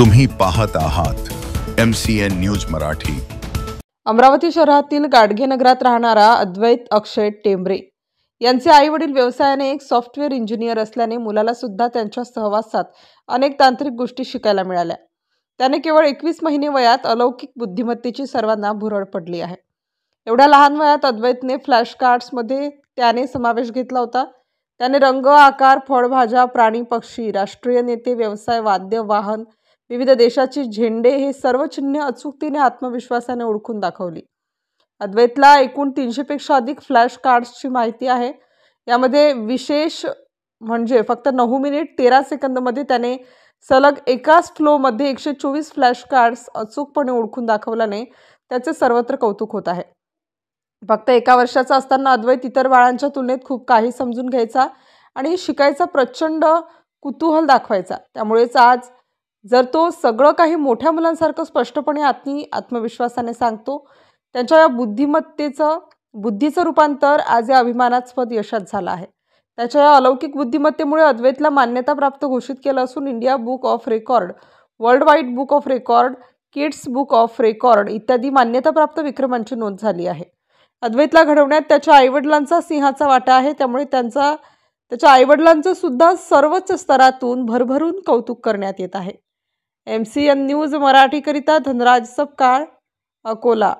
तुम्ही पाहत आहात MCN न्यूज मराठी। अमरावती शहरातील गाडगे नगरात राहणारा अद्वैत अक्षय टेंबरे यांचे आई वडील व्यवसायाने एक सॉफ्टवेअर इंजिनियर असल्याने मुलाला सुद्धा त्यांच्या सहवासात अनेक तांत्रिक गोष्टी शिकायला मिळाल्या। त्याने केवळ 21 महिने वयात अलौकिक बुद्धिमत्तेची सर्वांना भुरळ पडली आहे। एवढ्या लहान वयात अद्वैतने फ्लॅश कार्ड्समध्ये त्याने समावेश घेतला होता। त्याने रंग, आकार, फळभाज्या, प्राणी, पक्षी, राष्ट्रीय नेते, व्यवसाय, वाद्य, वाहन, विविध देशाचे झेंडे हे सर्व चिन्हे अचूकतेने आत्मविश्वासाने ओळखून दाखवली। अद्वैतला एकूण 300 पेक्षा अधिक फ्लॅश कार्ड्सची माहिती आहे। यामध्ये विशेष म्हणजे फक्त 9 मिनिट 13 सेकंदमध्ये त्याने सलग एकाच फ्लोमध्ये 124 फ्लॅश कार्ड्स अचूकपणे ओळखून दाखवल्याने त्याचे सर्वत्र कौतुक होत आहे। फक्त 1 वर्षाचा असताना अद्वैत इतर बाळांच्या तुलनेत खूप काही समजून घ्यायचा आणि शिकायचा प्रचंड कुतूहल दाखवायचा। त्यामुळेच आज जर तो सगळं काही मोठ्या मुलांसारखं स्पष्टपणे आत्मविश्वासाने सांगतो, त्यांच्या या बुद्धीचं रूपांतर आज या अभिमानास्पद यशात झालं आहे। त्याच्या या अलौकिक बुद्धिमत्तेमुळे अद्वैतला मान्यता प्राप्त घोषित केलं असून India book of record, world wide book of record, kids book of record इत्यादी मान्यताप्राप्त विक्रमांची नोंद झाली आहे। अद्वैतला घडवण्यात त्याच्या आईवडिलांचा सिंहाचा वाटा आहे। त्यामुळे त्याच्या आईवडिलांचं सुद्धा सर्वच स्तरातून भरभरून कौतुक करण्यात येत आहे। MCN न्यूज मराठीकरिता धनराज सपकाळ, अकोला।